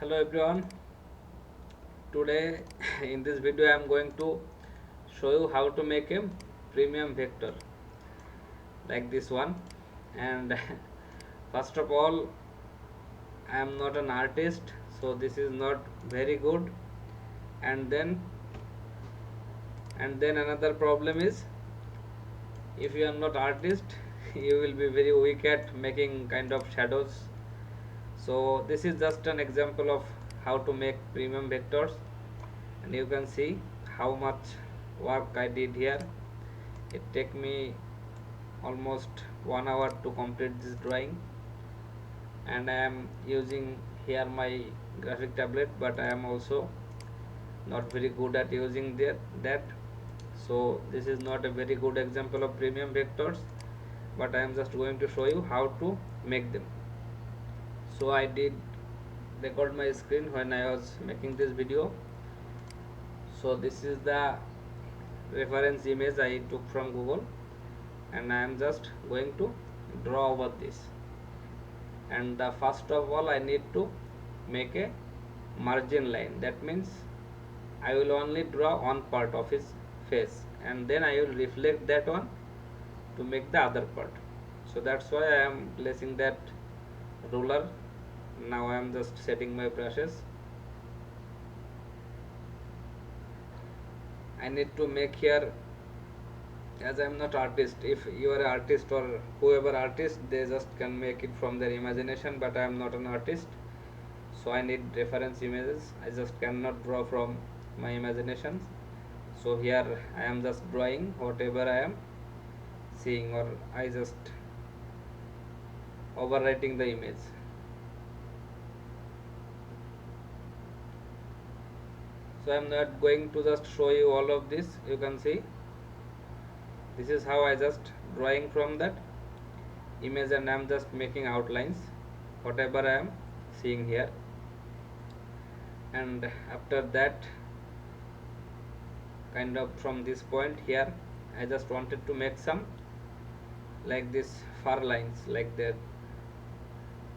Hello everyone. Today in this video I am going to show you how to make a premium vector like this one. And first of all, I am not an artist, so this is not very good. And then another problem is, if you are not artist you will be very weak at making kind of shadows. So this is just an example of how to make premium vectors, and you can see how much work I did here. It take me almost 1 hour to complete this drawing, and I am using here my graphic tablet, but I am also not very good at using that. So this is not a very good example of premium vectors, but I am just going to show you how to make them. So I did record my screen when I was making this video. So this is the reference image I took from Google, and I am just going to draw over this. And the first of all, I need to make a margin line. That means I will only draw one part of his face, and then I will reflect that one to make the other part. So that's why I am placing that ruler. Now I am just setting my brushes. I need to make here, as I am not artist. If you are an artist or whoever artist, they just can make it from their imagination, but I am not an artist, so I need reference images. I just cannot draw from my imagination. So here I am just drawing whatever I am seeing, or I just overwriting the image. So I am not going to just show you all of this. You can see this is how I just drawing from that image, and I am just making outlines whatever I am seeing here. And after that, kind of from this point here, I just wanted to make some like this fur lines, like the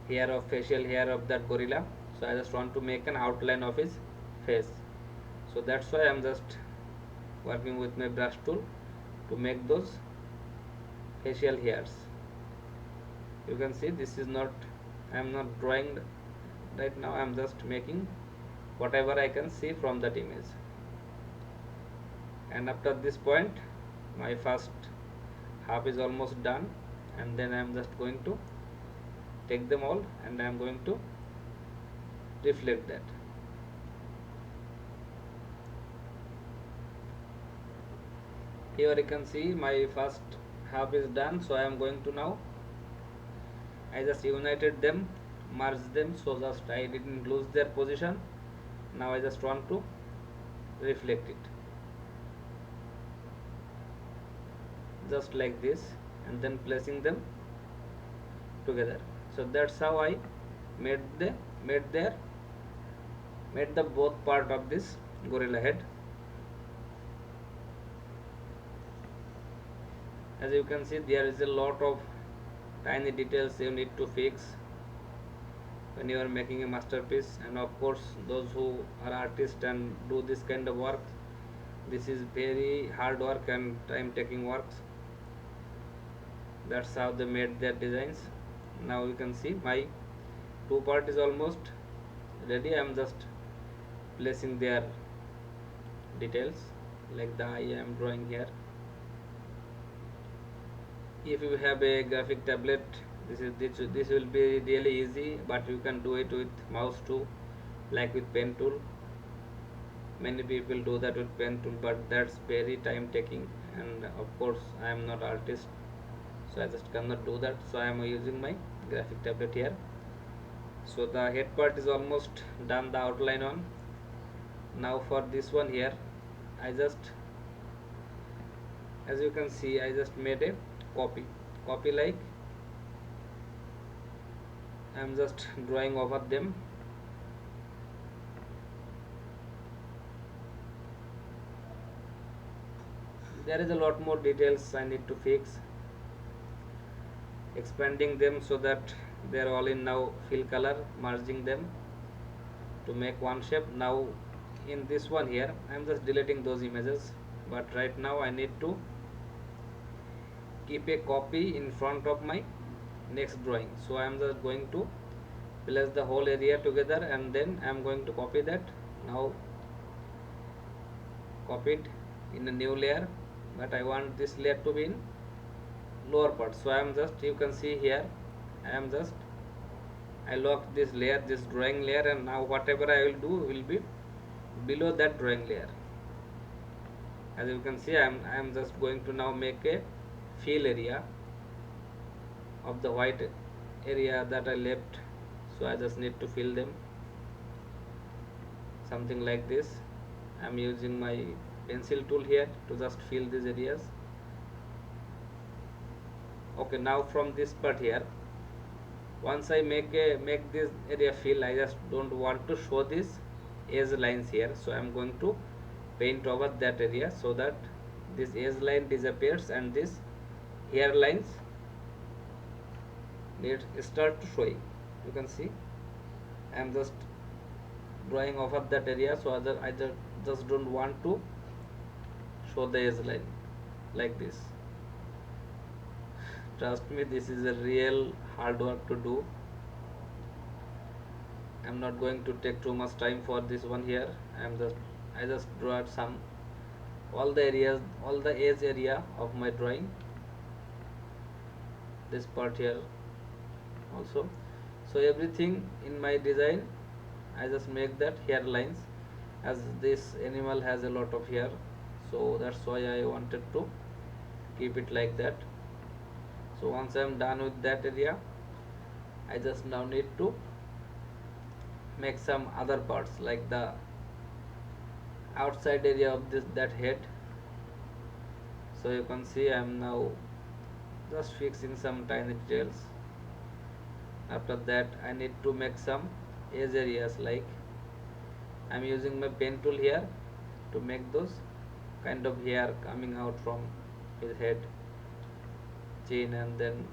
hair of facial hair of that gorilla. So I just want to make an outline of his face. So that's why I'm just working with my brush tool to make those facial hairs. You can see this is not, I am not drawing right now, I am just making whatever I can see from that image. And after this point, my first half is almost done, and then I am just going to take them all and I am going to reflect that. Here you can see my first half is done, so I am going to now, I just united them, merged them, so just I didn't lose their position. Now I just want to reflect it just like this, and then placing them together. So that's how I made the made their made the both part of this gorilla head. As you can see, there is a lot of tiny details you need to fix when you are making a masterpiece. And of course, those who are artists and do this kind of work, this is very hard work and time taking works. That's how they made their designs. Now you can see my two part is almost ready. I am just placing their details, like the eye I am drawing here. If you have a graphic tablet, this will be really easy, but you can do it with mouse too, like with pen tool. Many people do that with pen tool, but that's very time taking, and of course I am not artist, so I just cannot do that. So I am using my graphic tablet here. So the head part is almost done, the outline on. Now for this one here, I just, as you can see, I just made a copy like I am just drawing over them. There is a lot more details I need to fix, expanding them so that they are all in now fill color, merging them. to make one shape. Now in this one here I'm just deleting those images, but right now I need to keep a copy in front of my next drawing. So I am just going to place the whole area together, and then I am going to copy that. Now copy it in a new layer, but I want this layer to be in lower part. So I am just, you can see here, I am just, I lock this layer, this drawing layer, and now whatever I will do will be below that drawing layer. As you can see, I am just going to now make a fill area of the white area that I left. So I just need to fill them something like this. I am using my pencil tool here to just fill these areas. Okay, now from this part here, once I make this area fill, I just don't want to show this edge lines here, so I am going to paint over that area so that this edge line disappears and this hair lines need start showing. You can see I am just drawing over that area, so I just don't want to show the edge line like this. Trust me, this is a real hard work to do. I'm not going to take too much time for this one here. I just draw some all the areas, all the edge area of my drawing. This part here also. So everything in my design, I just make that hair lines, as this animal has a lot of hair, so that's why I wanted to keep it like that. So once I am done with that area, I just now need to make some other parts like the outside area of that head. So you can see I am now just fixing some tiny details. After that I need to make some edge areas, like I am using my pen tool here to make those kind of hair coming out from his head, chin, and then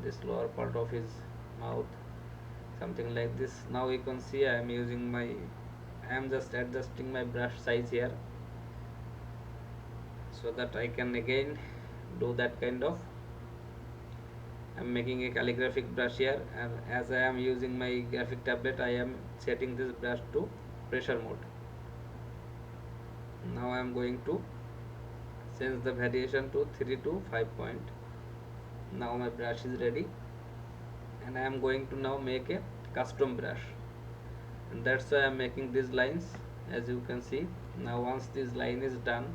this lower part of his mouth, something like this. Now you can see I am just adjusting my brush size here so that I can again do that kind of. I am making a calligraphic brush here, and as I am using my graphic tablet, I am setting this brush to pressure mode. Now I am going to change the variation to 3 to 5 point. Now my brush is ready, and I am going to now make a custom brush, and that's why I am making these lines, as you can see. Now once this line is done,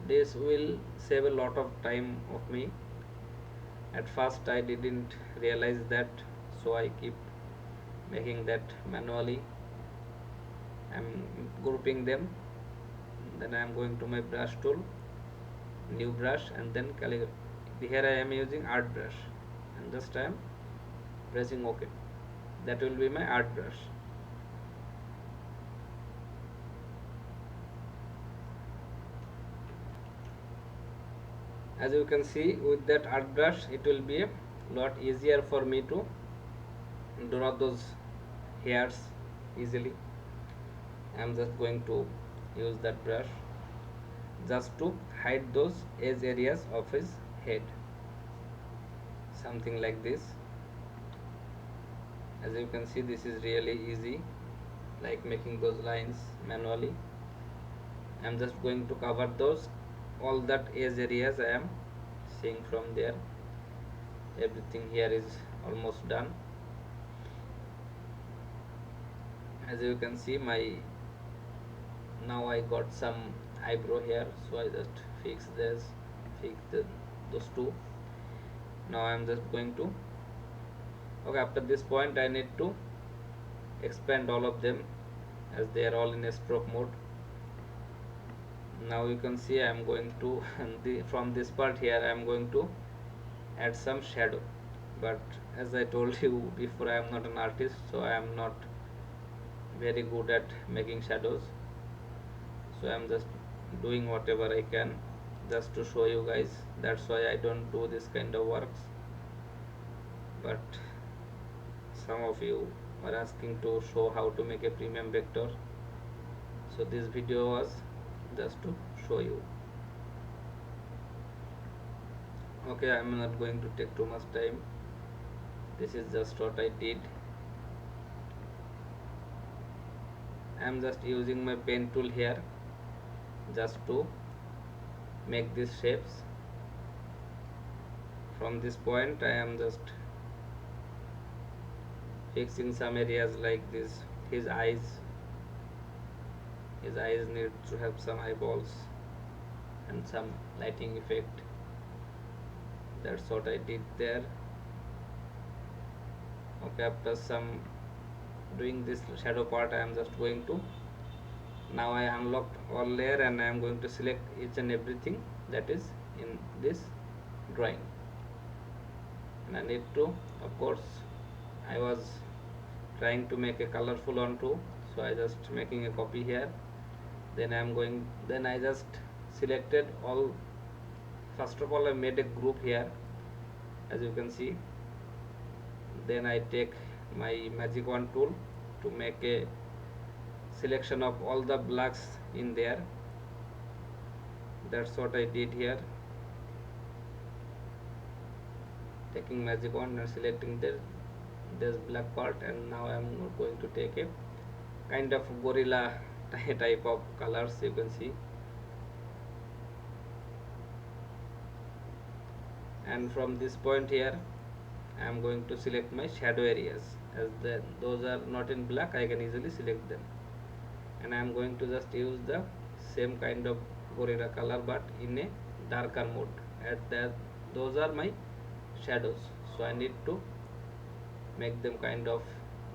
this will save a lot of time of me. At first I didn't realize that, so I keep making that manually. I'm grouping them, then I am going to my brush tool, new brush, and then here I am using art brush, and just I am pressing OK. That will be my art brush. As you can see, with that art brush, it will be a lot easier for me to draw those hairs easily. I am just going to use that brush just to hide those edge areas of his head, something like this. As you can see, this is really easy, like making those lines manually. I am just going to cover those all that edge areas I am seeing from there. Everything here is almost done. As you can see, now I got some eyebrow here, so I just fix those two. Now I am just going to, okay, after this point I need to expand all of them, as they are all in a stroke mode. Now you can see I am going to from this part here I am going to add some shadow, but as I told you before, I am not an artist, so I am not very good at making shadows. So I am just doing whatever I can just to show you guys. That's why I don't do this kind of works, but some of you or asking to show how to make a premium vector. So this video was just to show you. Okay, I'm not going to take too much time. This is just what I did. I'm just using my pen tool here just to make these shapes. From this point I am just fixing some areas like this. His eyes need to have some eyeballs and some lighting effect. That's what I did there. Okay, after some doing this shadow part, I am just going to, now I unlocked all layer and I am going to select each and everything that is in this drawing. And I need to, of course, I was trying to make a colorful one too, so I just making a copy here. Then I just selected all. First of all, I made a group here, as you can see. Then I take my magic wand tool to make a selection of all the blacks in there. That's what I did here, taking magic wand and selecting this black part. And now I'm going to take a kind of gorilla type of colors, you can see. And from this point here I am going to select my shadow areas, as those are not in black, I can easily select them. And I am going to just use the same kind of gorilla color but in a darker mode, at that those are my shadows, so I need to make them kind of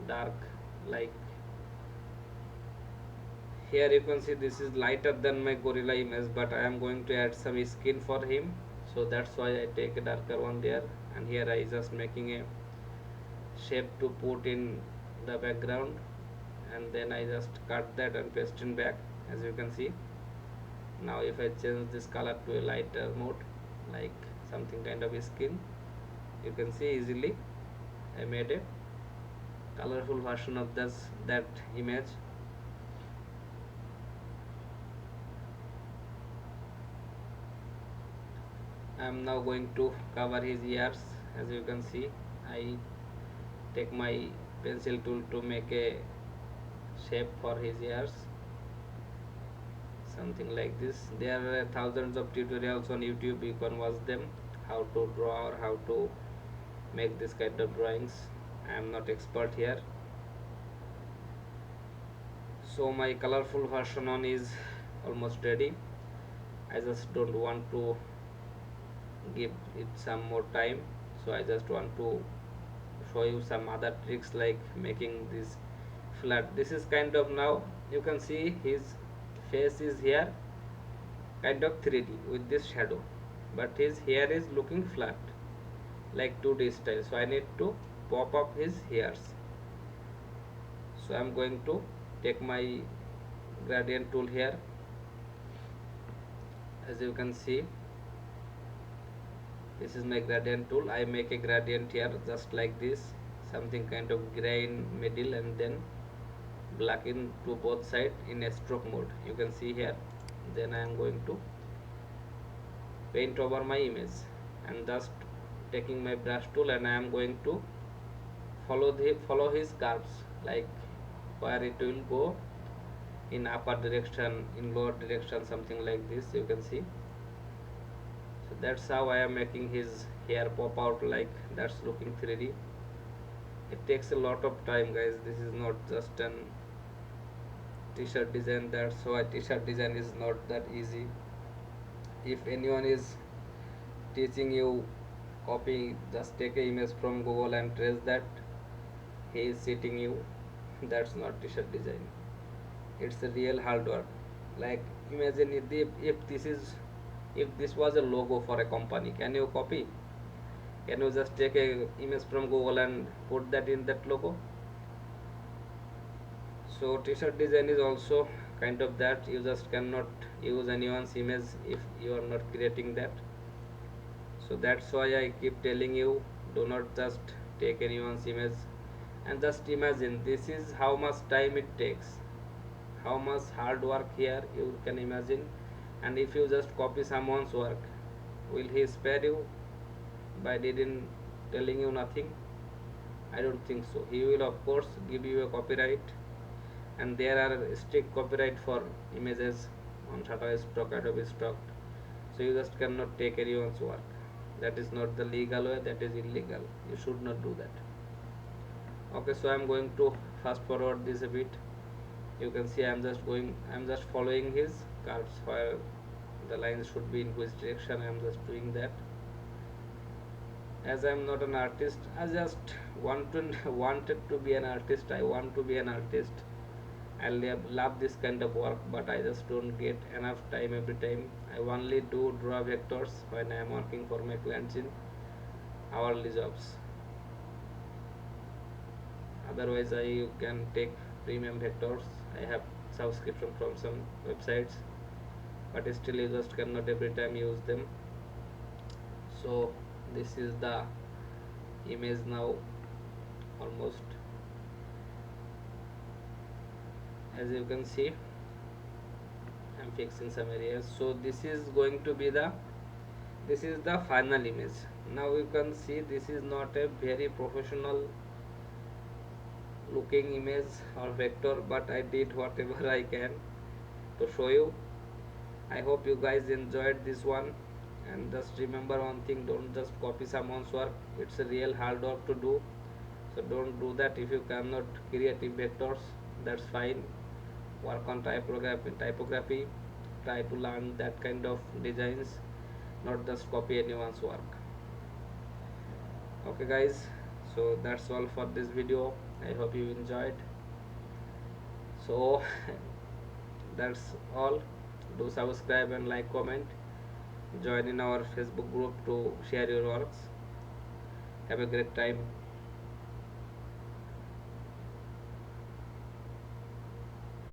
dark. Like here you can see this is lighter than my gorilla image, but I am going to add some skin for him, so that's why I take a darker one there. And here I just making a shape to put in the background, and then I just cut that and paste it back, as you can see. Now if I change this color to a lighter mode, like something kind of skin, you can see easily I made a colorful version of that image. I am now going to cover his ears. As you can see, I take my pencil tool to make a shape for his ears, something like this. There are thousands of tutorials on YouTube, you can watch them, how to draw or how to make this kind of drawings. I am not expert here. So my colorful version on is almost ready. I just don't want to give it some more time, so I just want to show you some other tricks like making this flat. This is kind of, now you can see his face is here kind of 3D with this shadow, but his hair is looking flat like 2D style, so I need to pop up his hairs. So I'm going to take my gradient tool here. As you can see, this is my gradient tool. I make a gradient here just like this, something kind of gray in middle and then black in to both sides in a stroke mode, you can see here. Then I am going to paint over my image and just taking my brush tool, and I am going to follow his curves, like where it will go in upper direction, in lower direction, something like this, you can see. So that's how I am making his hair pop out, like that's looking 3D. It takes a lot of time, guys. This is not just an t-shirt design. That's why t-shirt design is not that easy. If anyone is teaching you copy, just take a image from Google and trace that, he is cheating you. That's not t-shirt design. It's a real hard work. Like imagine if this was a logo for a company, can you copy? Can you just take a image from Google and put that in that logo? So t-shirt design is also kind of that. You just cannot use anyone's image if you are not creating that. So that's why I keep telling you, do not just take anyone's image. And just imagine, this is how much time it takes, how much hard work here you can imagine. And if you just copy someone's work, will he spare you by didn't telling you nothing? I don't think so. He will of course give you a copyright, and there are strict copyright for images on Shutterstock, Adobe Stock. So you just cannot take anyone's work. That is not the legal way, that is illegal. You should not do that. Okay, so I'm going to fast forward this a bit. You can see I'm just following his curves where the lines should be in which direction. I'm just doing that. As I'm not an artist, I just wanted to be an artist. I want to be an artist. I love this kind of work, but I just don't get enough time every time. I only do draw vectors when I am working for my clients in hourly jobs. Otherwise, I can take premium vectors. I have subscription from some websites, but still you just cannot every time use them. So this is the image now, almost. As you can see, I'm fixing some areas. So this is the final image. Now you can see this is not a very professional looking image or vector, but I did whatever I can to show you. I hope you guys enjoyed this one. And just remember one thing, don't just copy someone's work. It's a real hard work to do. So don't do that. If you cannot create vectors, that's fine. Work on typography. Try to learn that kind of designs, not just copy anyone's work. Okay guys, so that's all for this video. I hope you enjoyed. So that's all. Do subscribe and like, comment. Join in our Facebook group to share your works. Have a great time.